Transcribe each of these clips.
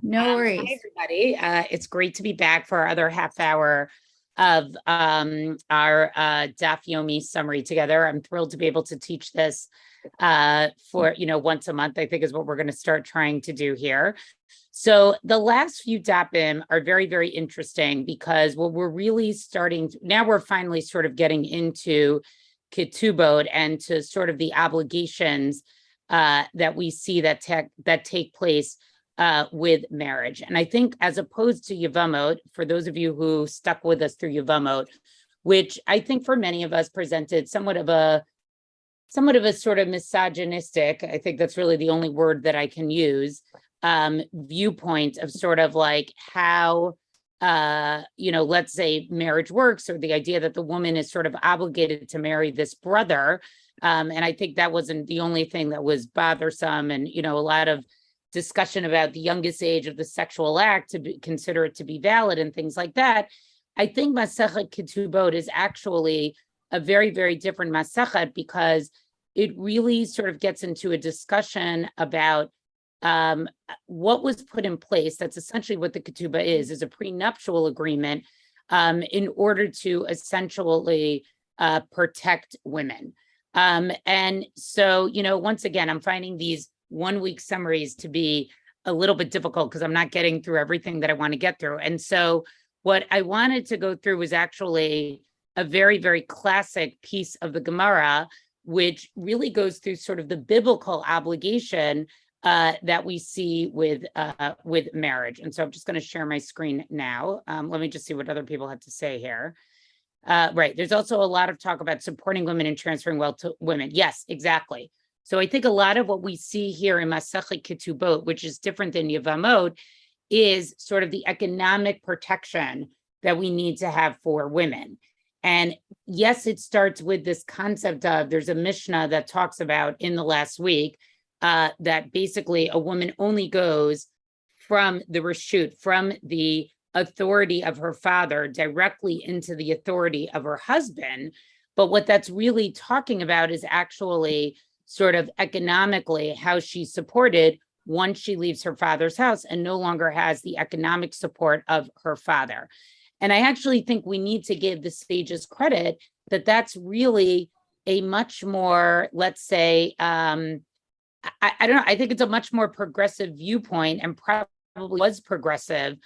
No Hi, worries. everybody. It's great to be back for our other half hour of our Daf Yomi summary together. I'm thrilled to be able to teach this for, once a month, I think is what we're going to start trying to do here. So the last few dapim are very, very interesting because what we're really now we're finally sort of getting into Ketubot and to sort of the obligations that we see that take place with marriage. And I think as opposed to Yevamot, for those of you who stuck with us through Yevamot, which I think for many of us presented somewhat of a sort of misogynistic, I think that's really the only word that I can use, viewpoint of sort of like how, let's say marriage works, or the idea that the woman is sort of obligated to marry this brother. And I think that wasn't the only thing that was bothersome. And, a lot of discussion about the youngest age of the sexual act to consider it to be valid and things like that. I think Masechet Ketubot is actually a very, very different Masechet because it really sort of gets into a discussion about what was put in place. That's essentially what the Ketubah is a prenuptial agreement in order to essentially protect women. And so, once again, I'm finding these 1 week summaries to be a little bit difficult because I'm not getting through everything that I want to get through. And so what I wanted to go through was actually a very, very classic piece of the Gemara, which really goes through sort of the biblical obligation that we see with marriage. And so I'm just going to share my screen now. Let me just see what other people have to say here. Right. There's also a lot of talk about supporting women and transferring wealth to women. Yes, exactly. So I think a lot of what we see here in Masechet Ketubot, which is different than Yevamot, is sort of the economic protection that we need to have for women. And yes, it starts with this concept of, there's a Mishnah that talks about in the last week that basically a woman only goes from the reshut, from the authority of her father directly into the authority of her husband. But what that's really talking about is actually sort of economically how she's supported once she leaves her father's house and no longer has the economic support of her father. And I actually think we need to give the sages credit that that's really a much more, let's say, I don't know, I think it's a much more progressive viewpoint and probably was progressive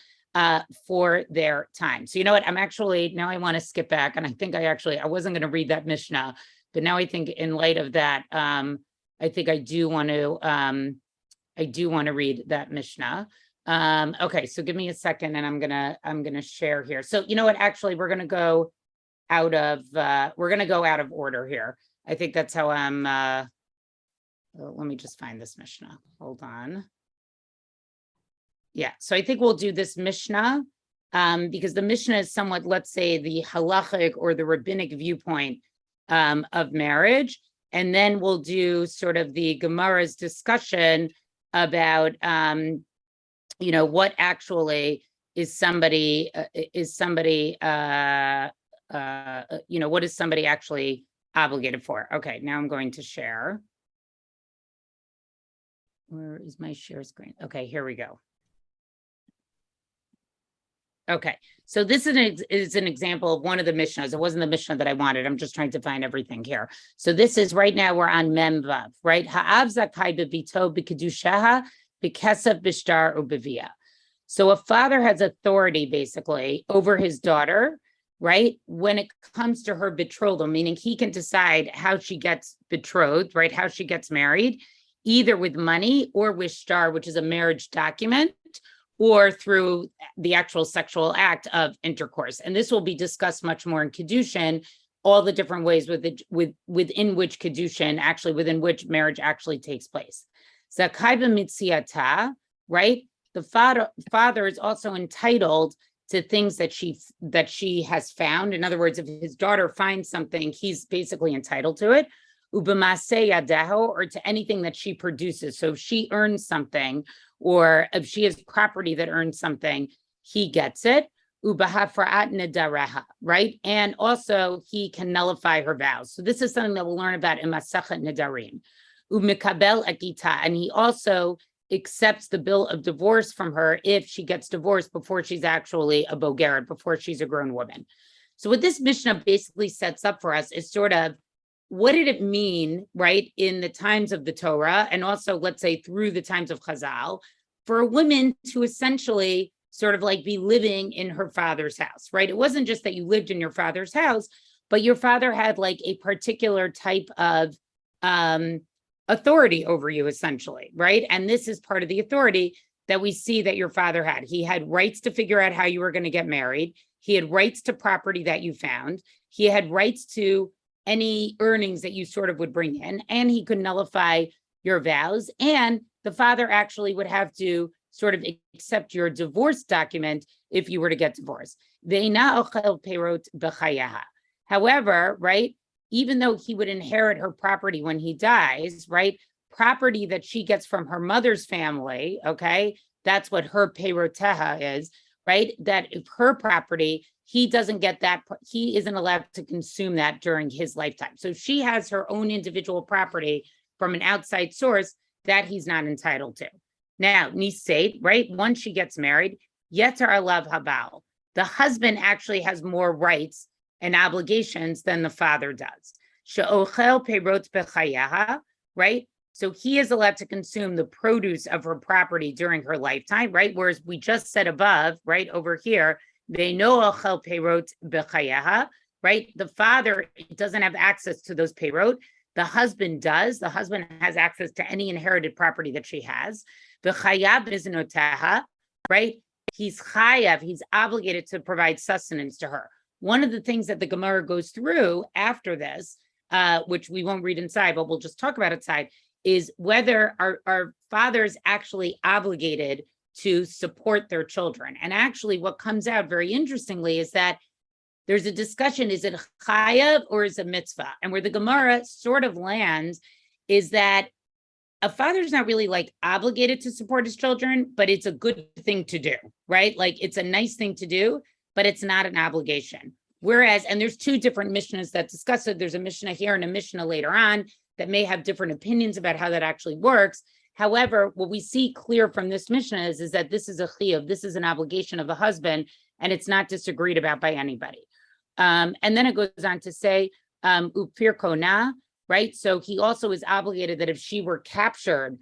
for their time. So you know what, now I want to skip back, and I think I wasn't going to read that Mishnah, but now I think in light of that, I think I do want to read that Mishnah. Okay, so give me a second, and I'm gonna share here. So you know what? Actually, we're gonna go out of order here. I think that's how I'm. Let me just find this Mishnah. Hold on. Yeah, so I think we'll do this Mishnah because the Mishnah is somewhat, let's say, the halachic or the rabbinic viewpoint of marriage, and then we'll do sort of the Gemara's discussion about what actually is somebody what is somebody actually obligated for. Okay, now I'm going to share. Where is my share screen? Okay, here we go. Okay, so this is an example of one of the Mishnahs. It wasn't the Mishnah that I wanted. I'm just trying to find everything here. So this is, right now we're on Mem Vav, right? Ha'av zakai b'vito b'kedushaha b'kesef b'shtar u'b'via. So a father has authority basically over his daughter, right? When it comes to her betrothal, meaning he can decide how she gets betrothed, right? How she gets married, either with money or with shtar, which is a marriage document, or through the actual sexual act of intercourse. And this will be discussed much more in Kedushin, all the different ways within which Kedushin, actually within which marriage actually takes place. Zakai b'mitziata, right? The father is also entitled to things that she has found. In other words, if his daughter finds something, he's basically entitled to it. Ubamase yadeho, or to anything that she produces. So if she earns something, or if she has property that earns something, he gets it. Ubahafra'at nedareha, right? And also he can nullify her vows. So this is something that we'll learn about in Masechet Nedarim. Umikabel akita, and he also accepts the bill of divorce from her if she gets divorced before she's actually a bogeret, before she's a grown woman. So what this Mishnah basically sets up for us is sort of, what did it mean, right, in the times of the Torah, and also, let's say, through the times of Chazal, for a woman to essentially sort of like be living in her father's house, right? It wasn't just that you lived in your father's house, but your father had like a particular type of authority over you, essentially, right? And this is part of the authority that we see that your father had. He had rights to figure out how you were going to get married. He had rights to property that you found. He had rights to any earnings that you sort of would bring in, and he could nullify your vows. And the father actually would have to sort of accept your divorce document if you were to get divorced. However, right, even though he would inherit her property when he dies, right, property that she gets from her mother's family, okay, that's what her peiroteha is, right, that if her property, he doesn't get that, he isn't allowed to consume that during his lifetime. So she has her own individual property from an outside source that he's not entitled to. Now, niseit, right, once she gets married, yeter alav habal, the husband actually has more rights and obligations than the father does. She'ochel peirot bechayeha, right? So he is allowed to consume the produce of her property during her lifetime, right? Whereas we just said above, right, over here, they know ochel peirot bechayeha, right? The father doesn't have access to those peirot. The husband does. The husband has access to any inherited property that she has. V'chayav biznoteha, right? He's chayav. He's obligated to provide sustenance to her. One of the things that the Gemara goes through after this, which we won't read inside, but we'll just talk about outside, is whether our fathers actually obligated to support their children. And actually what comes out very interestingly is that there's a discussion, is it chayav or is it mitzvah? And where the Gemara sort of lands is that a father's not really like obligated to support his children, but it's a good thing to do, right? Like it's a nice thing to do, but it's not an obligation. Whereas, and there's two different Mishnahs that discuss it. There's a Mishnah here and a Mishnah later on that may have different opinions about how that actually works. However, what we see clear from this Mishnah is that this is a chiyuv, this is an obligation of the husband, and it's not disagreed about by anybody. And then it goes on to say, upir kona, right? So he also is obligated that if she were captured,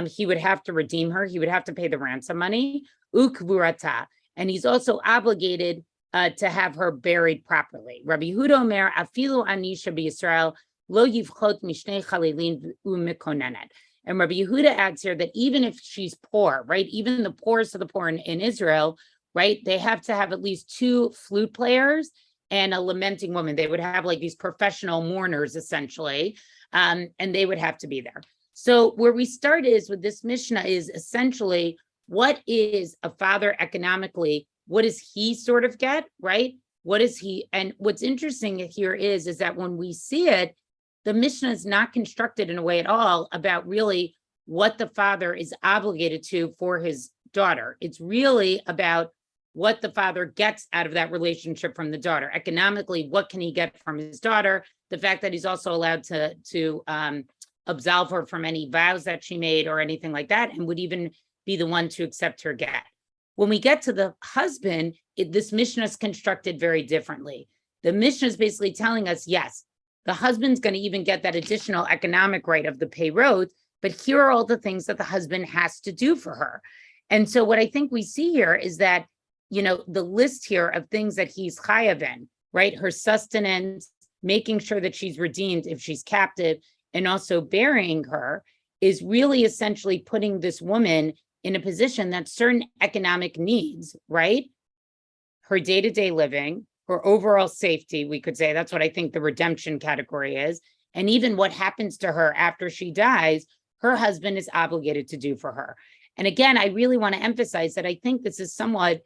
he would have to redeem her. He would have to pay the ransom money, ukvurata. And he's also obligated to have her buried properly. Rabbi Yehuda Omer, afilu anisha b'Yisrael, lo yivchot mishnei chalilin u'mikonenet. And Rabbi Yehuda adds here that even if she's poor, right, even the poorest of the poor in Israel, right, they have to have at least 2 flute players and a lamenting woman. They would have like these professional mourners, essentially, and they would have to be there. So where we start is with this Mishnah is essentially, what is a father economically? What does he sort of get, right? What is he? And what's interesting here is that when we see it, the Mishnah is not constructed in a way at all about really what the father is obligated to for his daughter. It's really about what the father gets out of that relationship from the daughter. Economically, what can he get from his daughter? The fact that he's also allowed to absolve her from any vows that she made or anything like that, and would even be the one to accept her get. When we get to the husband, this Mishnah is constructed very differently. The Mishnah is basically telling us, yes, the husband's going to even get that additional economic right of the peirot, but here are all the things that the husband has to do for her. And so what I think we see here is that, you know, the list here of things that he's chayav in, right? Her sustenance, making sure that she's redeemed if she's captive, and also burying her, is really essentially putting this woman in a position that certain economic needs, right? Her day-to-day living, her overall safety, we could say, that's what I think the redemption category is. And even what happens to her after she dies, her husband is obligated to do for her. And again, I really want to emphasize that I think this is somewhat,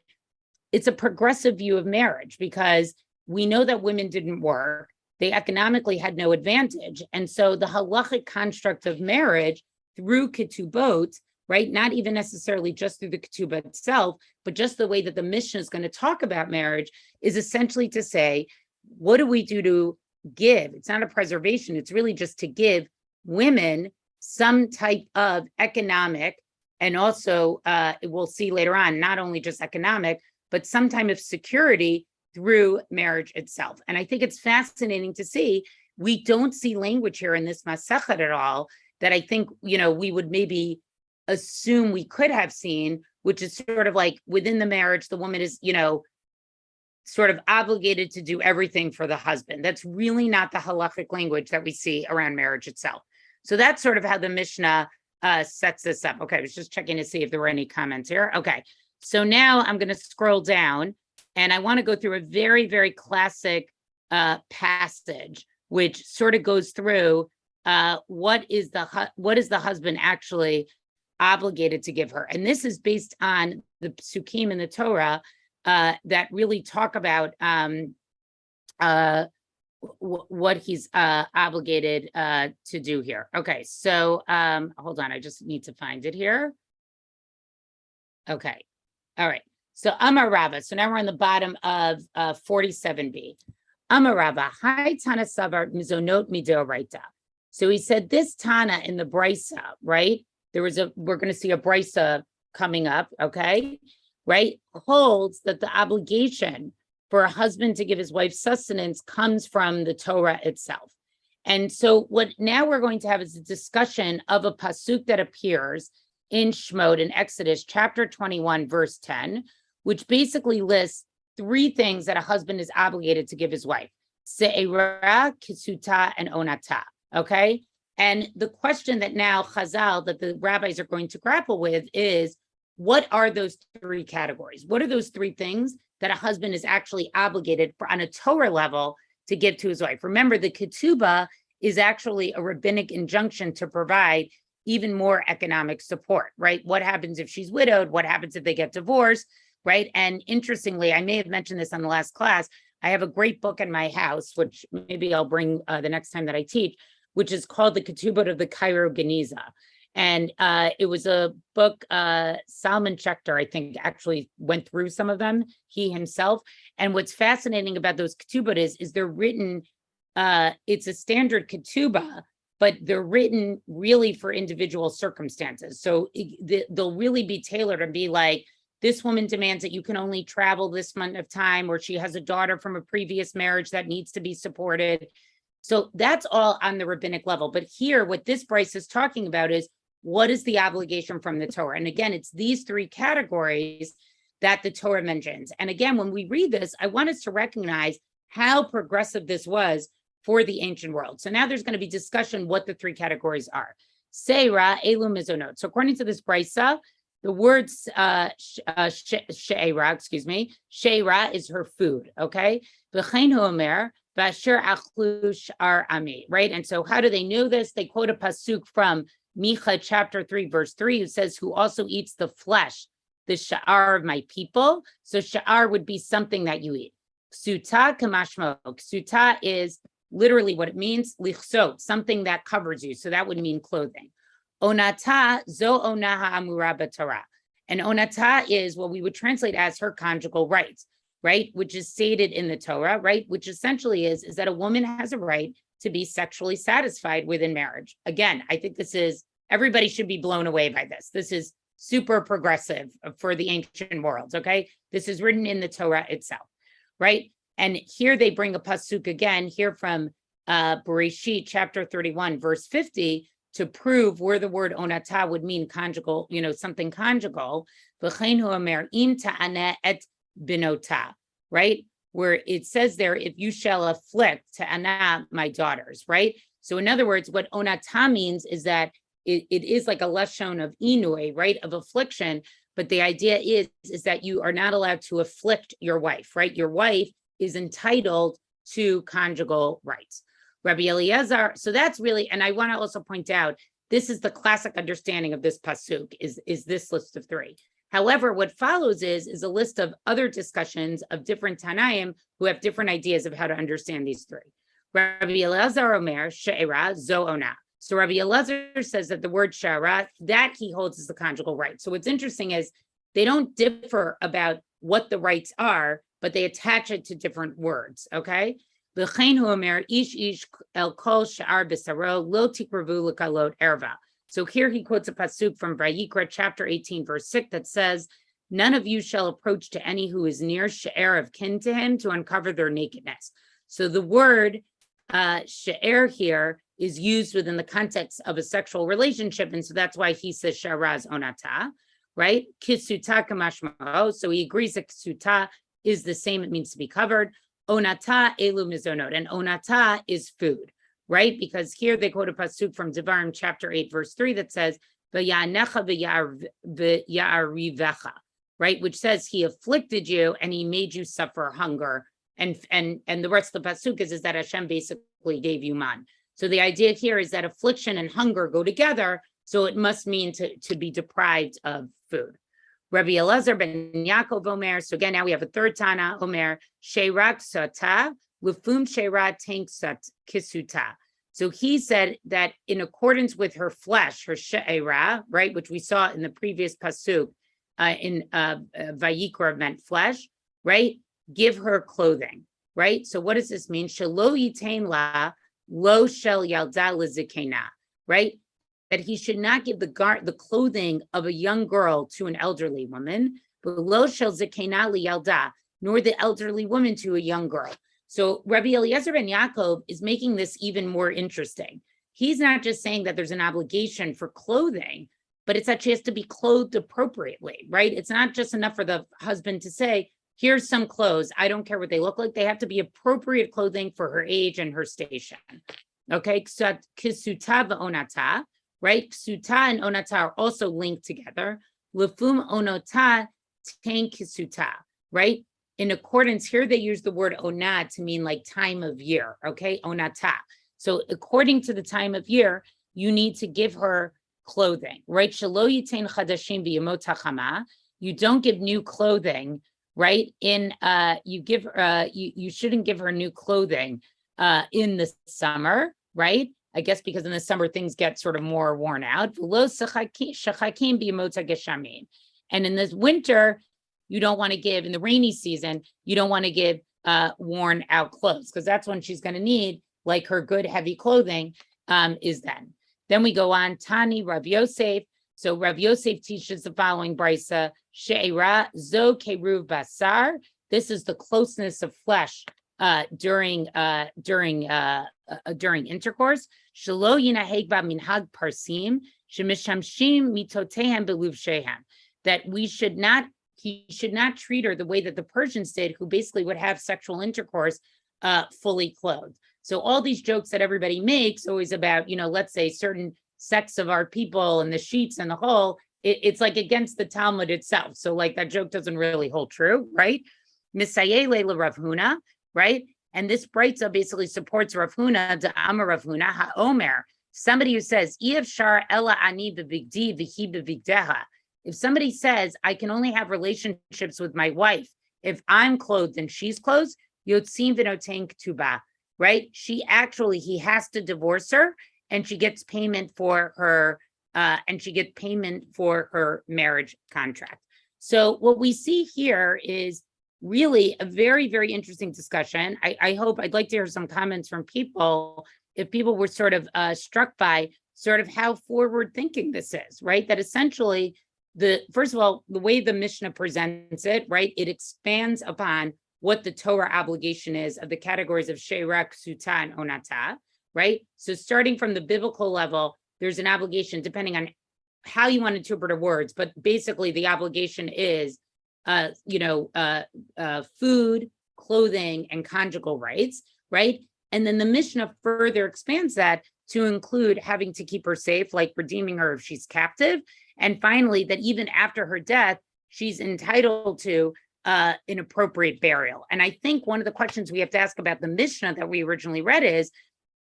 it's a progressive view of marriage, because we know that women didn't work. They economically had no advantage. And so the halachic construct of marriage through Ketubot, right, not even necessarily just through the Ketubah itself, but just the way that the Mishnah is going to talk about marriage, is essentially to say, what do we do to give? It's not a preservation. It's really just to give women some type of economic and also we'll see later on, not only just economic, but some type of security through marriage itself. And I think it's fascinating to see, we don't see language here in this Masechet at all that I think, we would maybe assume we could have seen, which is sort of like within the marriage, the woman is, sort of obligated to do everything for the husband. That's really not the halachic language that we see around marriage itself. So that's sort of how the Mishnah sets this up. Okay, I was just checking to see if there were any comments here. Okay, so now I'm going to scroll down, and I want to go through a very, very classic passage, which sort of goes through what is the husband actually obligated to give her. And this is based on the psukim in the Torah that really talk about what he's obligated to do here. Okay, so hold on, I just need to find it here. Okay, all right. So Amar Rava. So now we're on the bottom of 47b. Amar Rava, Hai Tana Savar Mizonot Midoraita. So he said this Tana in the Brisa, right? We're going to see a Brisa coming up, okay? Right? Holds that the obligation for a husband to give his wife sustenance comes from the Torah itself. And so what now we're going to have is a discussion of a pasuk that appears in Shemot in Exodus chapter 21, verse 10, which basically lists three things that a husband is obligated to give his wife: se'era, kisuta, and onata. Okay. And the question that now Chazal, that the rabbis are going to grapple with, is what are those three categories? What are those three things that a husband is actually obligated for on a Torah level to give to his wife? Remember, the ketubah is actually a rabbinic injunction to provide even more economic support, right? What happens if she's widowed? What happens if they get divorced, right? And interestingly, I may have mentioned this on the last class, I have a great book in my house, which maybe I'll bring the next time that I teach, which is called the Ketubot of the Cairo Geniza. And it was a book, Salman Schechter, I think, actually went through some of them, he himself. And what's fascinating about those ketubot is they're written, it's a standard ketubah, but they're written really for individual circumstances. So they'll really be tailored and be like, this woman demands that you can only travel this month of time, or she has a daughter from a previous marriage that needs to be supported. So that's all on the rabbinic level. But here, what this Bryce is talking about is, what is the obligation from the Torah? And again, it's these three categories that the Torah mentions. And again, when we read this, I want us to recognize how progressive this was for the ancient world. So now there's going to be discussion what the three categories are. Seira, elu mizonot. So according to this brisa, the word she'era, she'era is her food, okay? V'chein hu omer, v'asher achlu sh'ar ami, right? And so how do they know this? They quote a pasuk from Micha chapter 3, verse 3, who says, who also eats the flesh, the sha'ar of my people. So sha'ar would be something that you eat. Ksuta kamashmo. Ksuta is literally what it means, lichsot, something that covers you. So that would mean clothing. Onata, zo onaha amura b'Torah. And onata is what we would translate as her conjugal rights, right? Which is stated in the Torah, right? Which essentially is that a woman has a right to be sexually satisfied within marriage. Again, I think everybody should be blown away by this. This is super progressive for the ancient world, okay? This is written in the Torah itself, right? And here they bring a pasuk again, here from Bereshit chapter 31, verse 50, to prove where the word onata would mean conjugal, something conjugal. V'chein hu omer im ta'aneh et binota, right? Where it says there, if you shall afflict ta'ana my daughters, right? So in other words, what onata means is that it is like a lashon of inui, right? Of affliction. But the idea is that you are not allowed to afflict your wife, right? Your wife is entitled to conjugal rights. Rabbi Eliezer, so that's really, and I want to also point out, this is the classic understanding of this pasuk, is this list of three. However, what follows is a list of other discussions of different Tanaim who have different ideas of how to understand these three. Rabbi Eliezer Omer, she'era, zo ona. So Rabbi Eliezer says that the word she'era, that he holds as the conjugal right. So what's interesting is they don't differ about what the rights are, but they attach it to different words, okay? V'chein hu omer ish el kol she'ar b'saro lo tikravu l'kalot erva. So here he quotes a pasuk from Vayikra chapter 18, verse 6 that says, none of you shall approach to any who is near she'er of kin to him to uncover their nakedness. So the word she'er here is used within the context of a sexual relationship. And so that's why he says sharaz onata, right? Kisuta kamashmao. So he agrees that kisuta is the same. It means to be covered. Onata elu mizonot. And onata is food, right? Because here they quote a pasuk from Devarim chapter 8, verse 3 that says, v'ya'anecha v'ya'arivecha, right? Which says he afflicted you and he made you suffer hunger. And the rest of the pasuk is that Hashem basically gave you man. So the idea here is that affliction and hunger go together. So it must mean to be deprived of food. Rabbi Elazar ben Yaakov Omer. So again, now we have a third Tana, Omer, Sheirak Sata, Lufum Sheirat Tank Sat Kisuta. So he said that in accordance with her flesh, her She'era, right, which we saw in the previous pasuk in Vayikra meant flesh, right? Give her clothing, right? So what does this mean? Shelo yitain la lo shel yalda lizikena, right? That he should not give the clothing of a young girl to an elderly woman, but lo shel zikena liyalda, nor the elderly woman to a young girl. So Rabbi Eliezer ben Yaakov is making this even more interesting. He's not just saying that there's an obligation for clothing, but it's that she has to be clothed appropriately, right? It's not just enough for the husband to say, here's some clothes. I don't care what they look like. They have to be appropriate clothing for her age and her station. Okay, ksuta v'onata, right? Ksuta and onata are also linked together. Lefum onota ten ksuta, right? In accordance, here they use the word ona to mean like time of year, okay? Onata. So according to the time of year, you need to give her clothing, right? Shelo yitain chadashim b'yamot hachama. You don't give new clothing, right? You shouldn't give her new clothing in the summer, right? I guess because in the summer things get sort of more worn out. And in this winter, you don't want to give, in the rainy season, you don't want to give worn out clothes, because that's when she's going to need like her good heavy clothing is then. Then we go on, Tani Rav Yosef. So Rav Yosef teaches the following brisa: She'era zo keruv basar. This is the closeness of flesh during intercourse. Shelo yinaheg ba minhag parsim shemishamshim mitotehem beluvshehem. That he should not treat her the way that the Persians did, who basically would have sexual intercourse fully clothed. So all these jokes that everybody makes always about, let's say certain sects of our people and the sheets and the whole, it's like against the Talmud itself. So like that joke doesn't really hold true, right? Misayele la Rav Huna, right? And this brayta basically supports Rav Huna, the Amar Rav Huna, HaOmer, somebody who says, Shar ela ani b'bigdi v'hi b'bigdeha. If somebody says, I can only have relationships with my wife if I'm clothed and she's clothed, yotzim v'noten k'tuba, right? He has to divorce her, and she gets payment for her, marriage contract. So what we see here is really a very, very interesting discussion. I'd like to hear some comments from people, if people were sort of struck by sort of how forward thinking this is, right? That essentially, first of all, the way the Mishnah presents it, right? It expands upon what the Torah obligation is of the categories of She'era, Ksuta, and Onata, right? So starting from the biblical level, there's an obligation depending on how you want to interpret the words, but basically the obligation is, food, clothing, and conjugal rights, right? And then the Mishnah further expands that to include having to keep her safe, like redeeming her if she's captive. And finally, that even after her death, she's entitled to an appropriate burial. And I think one of the questions we have to ask about the Mishnah that we originally read is,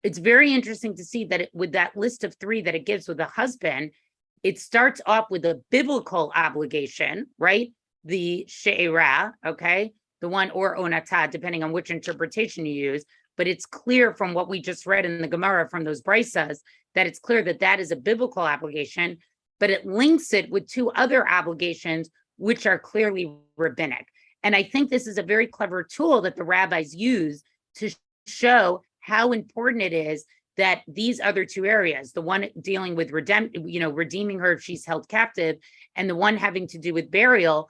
it's very interesting to see that with that list of 3 that it gives with the husband, it starts off with a biblical obligation, right? The she'era, okay? The one, or onata, depending on which interpretation you use. But it's clear from what we just read in the Gemara from those brisas that it's clear that that is a biblical obligation, but it links it with 2 other obligations, which are clearly rabbinic. And I think this is a very clever tool that the rabbis use to show how important it is that these other two areas, the one dealing with redeeming her if she's held captive, and the one having to do with burial,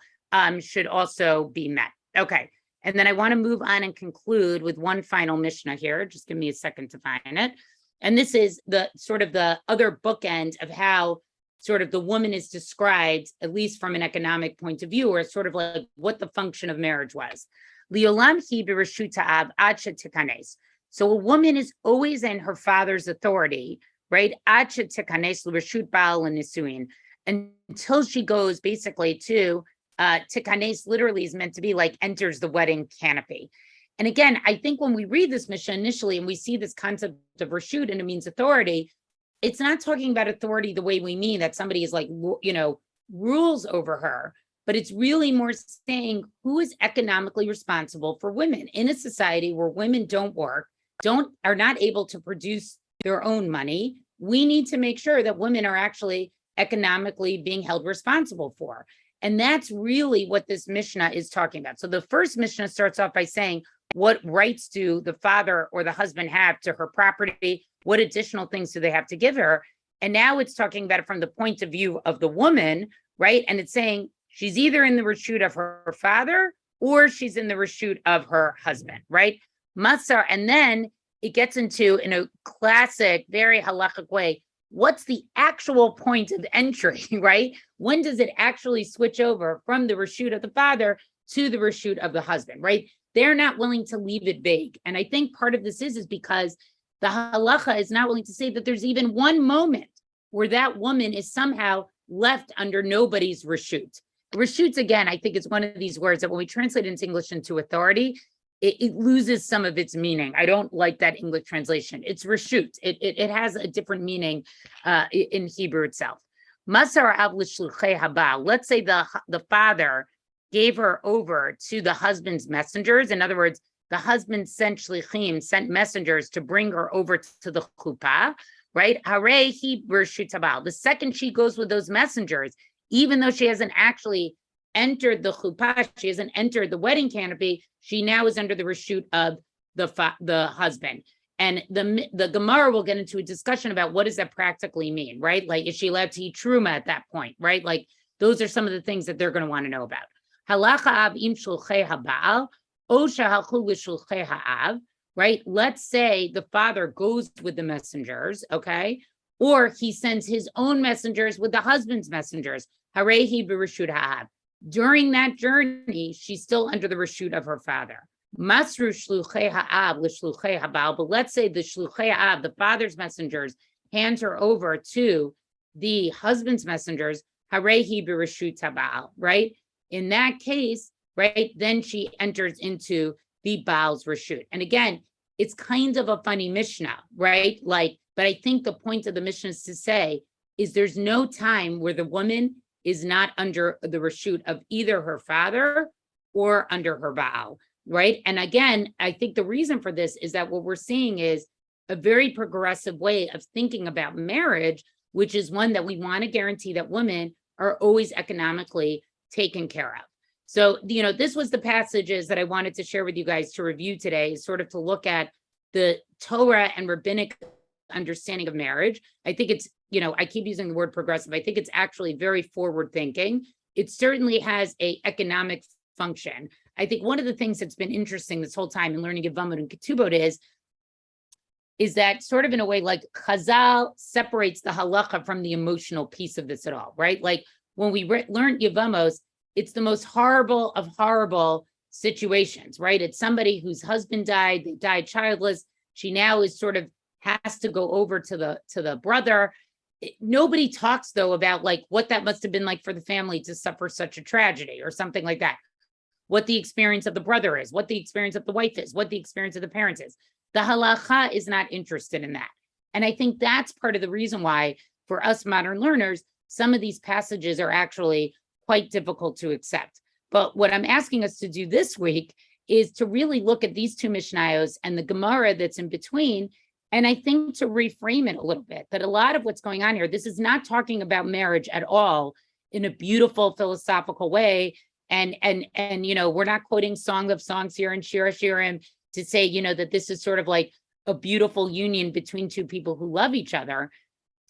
should also be met. Okay. And then I want to move on and conclude with one final Mishnah here. Just give me a second to find it. And this is the sort of the other bookend of how sort of the woman is described, at least from an economic point of view, or sort of like what the function of marriage was. Liolam hi b'reshut ha'av ad shetikanes. So a woman is always in her father's authority, right? Ad shetikanes l'reshut ba'al l'nisuin, until she goes basically to tikanes, literally is meant to be like enters the wedding canopy. And again, I think when we read this Mishnah initially and we see this concept of reshut and it means authority, it's not talking about authority the way we mean that somebody is like, rules over her, but it's really more saying who is economically responsible for women in a society where women don't work, are not able to produce their own money. We need to make sure that women are actually economically being held responsible for. And that's really what this Mishnah is talking about. So the first Mishnah starts off by saying, what rights do the father or the husband have to her property? What additional things do they have to give her? And now it's talking about it from the point of view of the woman, right? And it's saying she's either in the reshut of her father or she's in the reshut of her husband, right? Masar, and then it gets into, in a classic, very halachic way, what's the actual point of entry, right? When does it actually switch over from the reshut of the father to the reshut of the husband, right? They're not willing to leave it vague. And I think part of this is because the halacha is not willing to say that there's even one moment where that woman is somehow left under nobody's reshut. Reshut, again, I think is one of these words that when we translate it into English into authority, it loses some of its meaning. I don't like that English translation. It's reshut. It has a different meaning in Hebrew itself. Masar av l'shluchei habal. Let's say the father gave her over to the husband's messengers. In other words, the husband sent shlichim, sent messengers to bring her over to the chuppah, right? Harei hi b'reshut habal. The second she goes with those messengers, even though she hasn't actually entered the chuppah, she hasn't entered the wedding canopy, she now is under the reshut of the husband. And the Gemara will get into a discussion about what does that practically mean, right? Like, is she allowed to eat truma at that point, right? Like, those are some of the things that they're going to want to know about. Halacha av im shulchei haba'al, o shahalchu l'shulchei ha'av, right? Let's say the father goes with the messengers, okay? Or he sends his own messengers with the husband's messengers. Harehi b'reshut ha'av. During that journey, she's still under the reshut of her father. Masru shluchei ha'av l'shluchei habal. But let's say the shluchei ha'av, the father's messengers, hand her over to the husband's messengers. Harehi b'reshut habal, right? In that case, right, then she enters into the Baal's reshut. And again, it's kind of a funny Mishnah, right? Like, but I think the point of the Mishnah is to say is there's no time where the woman is not under the reshut of either her father or under her Baal, right? And again, I think the reason for this is that what we're seeing is a very progressive way of thinking about marriage, which is one that we want to guarantee that women are always economically taken care of. So, this was the passages that I wanted to share with you guys to review today, sort of to look at the Torah and rabbinic understanding of marriage. I think it's, I keep using the word progressive. I think it's actually very forward thinking. It certainly has a economic function. I think one of the things that's been interesting this whole time in learning Yevamot and Ketubot is that sort of in a way, like Chazal separates the halacha from the emotional piece of this at all, right? Like when we learned Yevamos, it's the most horrible of horrible situations, right? It's somebody whose husband died, they died childless. She now is sort of has to go over to the brother. Nobody talks though about like what that must have been like for the family to suffer such a tragedy or something like that. What the experience of the brother is, what the experience of the wife is, what the experience of the parents is. The halacha is not interested in that. And I think that's part of the reason why for us modern learners, some of these passages are actually quite difficult to accept. But what I'm asking us to do this week is to really look at these two Mishnayos and the Gemara that's in between. And I think to reframe it a little bit, that a lot of what's going on here, this is not talking about marriage at all in a beautiful philosophical way. And we're not quoting Song of Songs here and Shir Hashirim to say, that this is sort of like a beautiful union between two people who love each other.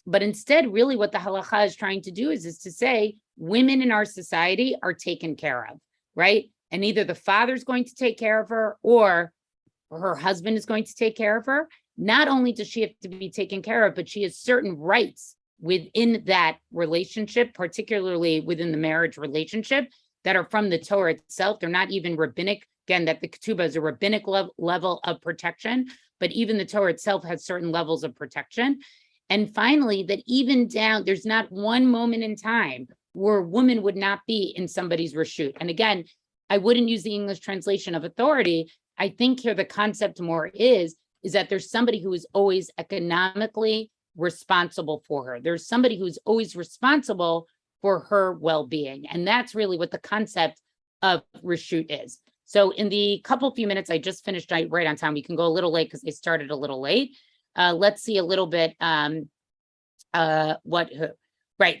But instead, really what the halacha is trying to do is to say women in our society are taken care of, right? And either the father's going to take care of her or her husband is going to take care of her. Not only does she have to be taken care of, but she has certain rights within that relationship, particularly within the marriage relationship, that are from the Torah itself. They're not even rabbinic. Again, that the Ketubah is a rabbinic level of protection, but even the Torah itself has certain levels of protection. And finally, that even down, there's not one moment in time where a woman would not be in somebody's reshut. And again, I wouldn't use the English translation of authority. I think here the concept more is that there's somebody who is always economically responsible for her. There's somebody who's always responsible for her well-being. And that's really what the concept of reshut is. So in the few minutes, I just finished right on time. We can go a little late because I started a little late. Let's see a little bit right.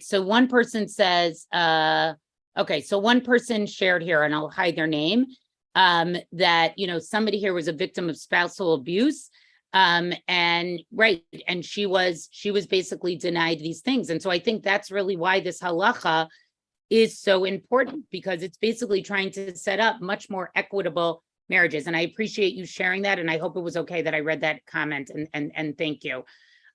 So one person says, okay, so one person shared here, and I'll hide their name, that, somebody here was a victim of spousal abuse. And she was basically denied these things. And so I think that's really why this halacha is so important, because it's basically trying to set up much more equitable marriages. And I appreciate you sharing that. And I hope it was okay that I read that comment, and thank you.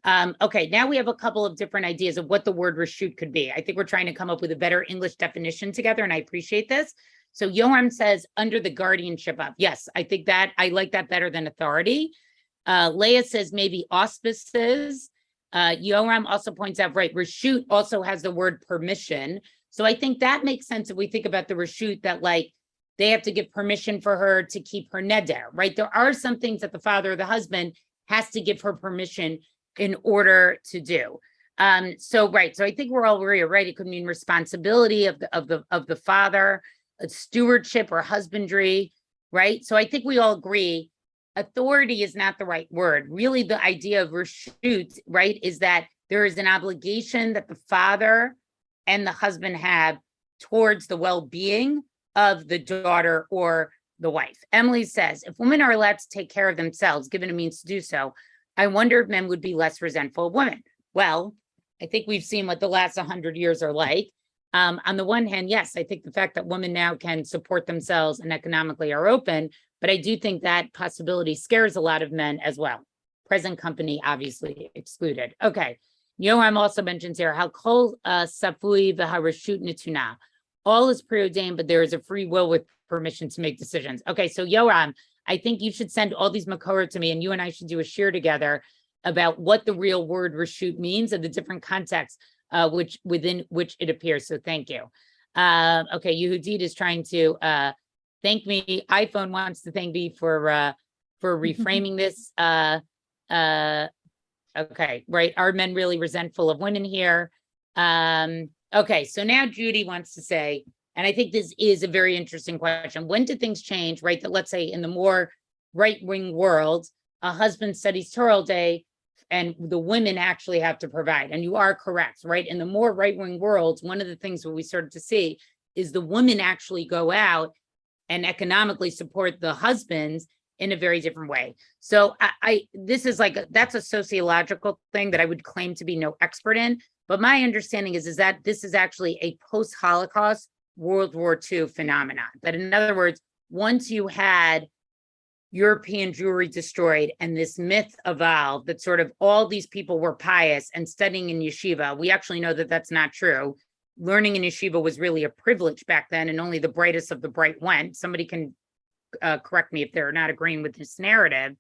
Okay, now we have a couple of different ideas of what the word reshut could be. I think we're trying to come up with a better English definition together, and I appreciate this. So Yoram says under the guardianship of. Yes, I think that I like that better than authority. Leah says maybe auspices. Yoram also points out, right, reshut also has the word permission. So I think that makes sense if we think about the reshut, that like they have to give permission for her to keep her neder, right? There are some things that the father or the husband has to give her permission in order to do. So I think we're all right. It could mean responsibility of the father, stewardship or husbandry, right? So I think we all agree authority is not the right word. Really, the idea of reshut, right, is that there is an obligation that the father and the husband have towards the well-being of the daughter or the wife. Emily says, if women are allowed to take care of themselves, given a means to do so, I wonder if men would be less resentful of women. Well, I think we've seen what the last 100 years are like. On the one hand, yes, I think the fact that women now can support themselves and economically are open, but I do think that possibility scares a lot of men as well. Present company obviously excluded. Okay. Yoram also mentions here, how kol safui v'harashut netuna. All is preordained, but there is a free will with permission to make decisions. Okay, so Yoram, I think you should send all these makor to me, and you and I should do a share together about what the real word reshut means and the different contexts within which it appears. So thank you. Okay, Yehudit is trying to thank me. iPhone wants to thank me for reframing this. Okay, right. Are men really resentful of women here? Okay, so now Judy wants to say, and I think this is a very interesting question. When did things change, right? That let's say in the more right-wing world, a husband studies Torah all day and the women actually have to provide. And you are correct, right? In the more right-wing worlds, one of the things that we started to see is the women actually go out and economically support the husbands in a very different way. So this is that's a sociological thing that I would claim to be no expert in. But my understanding is that this is actually a post-Holocaust World War II phenomenon. That in other words, once you had European Jewry destroyed and this myth evolved that sort of all these people were pious and studying in yeshiva, we actually know that that's not true. Learning in yeshiva was really a privilege back then, and only the brightest of the bright went. Somebody can correct me if they're not agreeing with this narrative.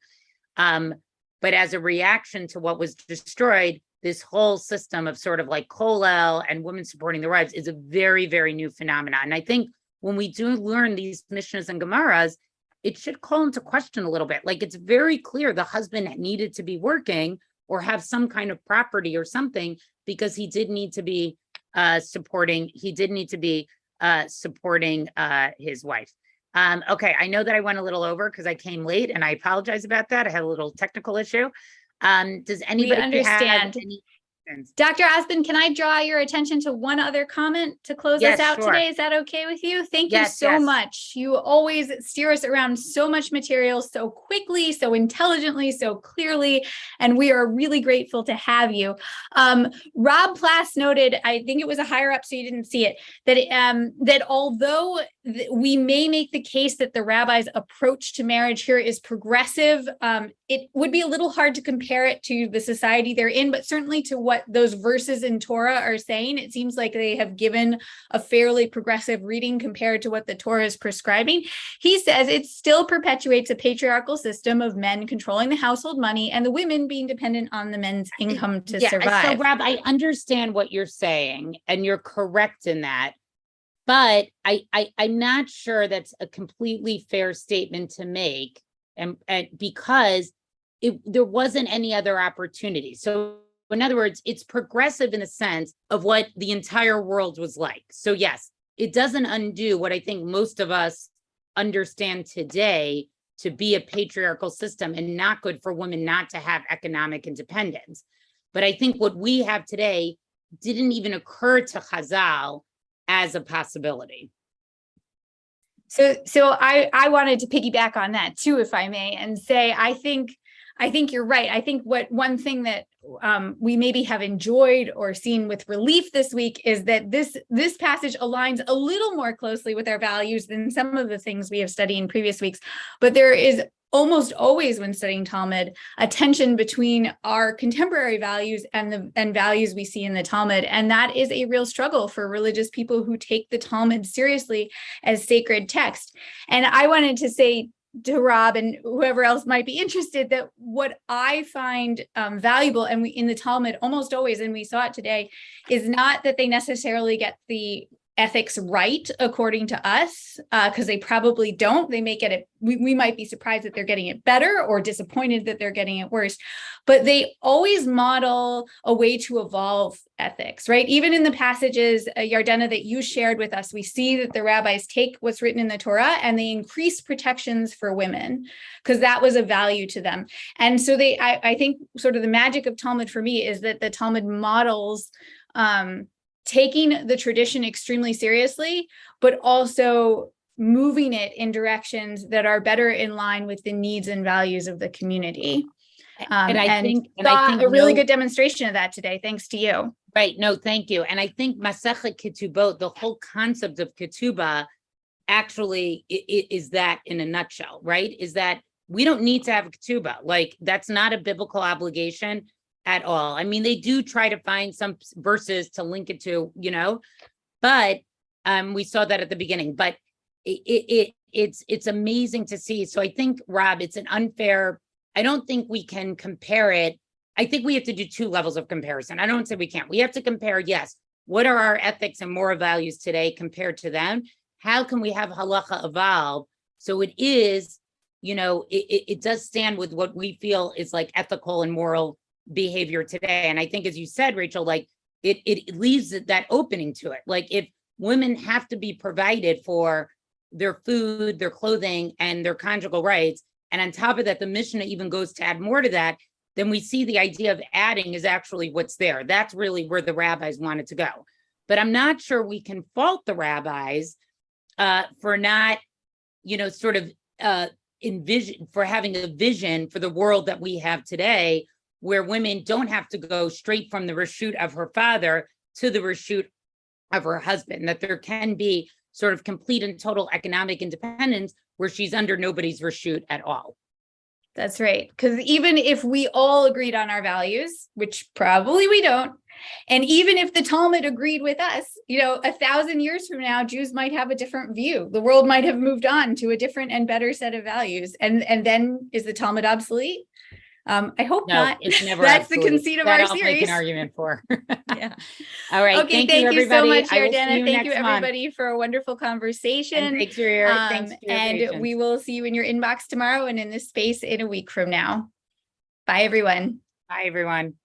But as a reaction to what was destroyed, this whole system of sort of like kollel and women supporting their wives is a very, very new phenomenon. And I think when we do learn these Mishnahs and Gemaras, it should call into question a little bit. Like it's very clear the husband needed to be working or have some kind of property or something, because he did need to be supporting his wife. Okay, I know that I went a little over because I came late, and I apologize about that. I had a little technical issue. Does anybody understand? Dr. Osmond, can I draw your attention to one other comment to close us out today? Is that okay with you? Thank you so much. You always steer us around so much material so quickly, so intelligently, so clearly, and we are really grateful to have you. Rob Plass noted, I think it was a higher up, so you didn't see it, that that although we may make the case that the rabbi's approach to marriage here is progressive, it would be a little hard to compare it to the society they're in, but certainly to what those verses in Torah are saying. It seems like they have given a fairly progressive reading compared to what the Torah is prescribing. He says it still perpetuates a patriarchal system of men controlling the household money and the women being dependent on the men's income to survive. So Rob, I understand what you're saying, and you're correct in that. But I'm not sure that's a completely fair statement to make, and because there wasn't any other opportunity. So in other words, it's progressive in the sense of what the entire world was like. So yes, it doesn't undo what I think most of us understand today to be a patriarchal system and not good for women not to have economic independence. But I think what we have today didn't even occur to Chazal as a possibility. So I wanted to piggyback on that too, if I may, and say I think you're right. I think one thing that we maybe have enjoyed or seen with relief this week is that this passage aligns a little more closely with our values than some of the things we have studied in previous weeks. But there is almost always, when studying Talmud, a tension between our contemporary values and values we see in the Talmud. And that is a real struggle for religious people who take the Talmud seriously as sacred text. And I wanted to say to Rob and whoever else might be interested that what I find valuable, and in the Talmud almost always, and we saw it today, is not that they necessarily get the ethics right according to us, because they probably don't. They may get it. We might be surprised that they're getting it better or disappointed that they're getting it worse, but they always model a way to evolve ethics, right? Even in the passages, Yardena, that you shared with us, we see that the rabbis take what's written in the Torah and they increase protections for women because that was a value to them. And so I think sort of the magic of Talmud for me is that the Talmud models taking the tradition extremely seriously, but also moving it in directions that are better in line with the needs and values of the community. And I think a really good demonstration of that today, thanks to you. Right. No, thank you. And I think Masechet Ketubot, the whole concept of ketubah actually is that in a nutshell, right? Is that we don't need to have a ketubah. Like, that's not a biblical obligation at all. I mean, they do try to find some verses to link it to, but we saw that at the beginning, but it's amazing to see. So I think, Rob, it's an unfair, I don't think we can compare it. I think we have to do two levels of comparison. I don't say we can't. We have to compare, yes, what are our ethics and moral values today compared to them? How can we have halacha evolve? So it is, it does stand with what we feel is like ethical and moral behavior today. And I think, as you said, Rachel, like it leaves that opening to it. Like, if women have to be provided for their food, their clothing, and their conjugal rights, and on top of that, the Mishnah even goes to add more to that, then we see the idea of adding is actually what's there. That's really where the rabbis wanted to go. But I'm not sure we can fault the rabbis for not, for having a vision for the world that we have today, where women don't have to go straight from the reshut of her father to the reshut of her husband, that there can be sort of complete and total economic independence where she's under nobody's reshut at all. That's right. Because even if we all agreed on our values, which probably we don't, and even if the Talmud agreed with us, 1,000 years from now, Jews might have a different view. The world might have moved on to a different and better set of values. And then is the Talmud obsolete? I hope not. It's never. That's absolute. the conceit of our series. I'll make an argument for. Yeah. All right. Okay. Thank you so much, Yardena. Thank you, everybody, for a wonderful conversation. And thanks for your and we will see you in your inbox tomorrow and in this space in a week from now. Bye, everyone. Bye, everyone.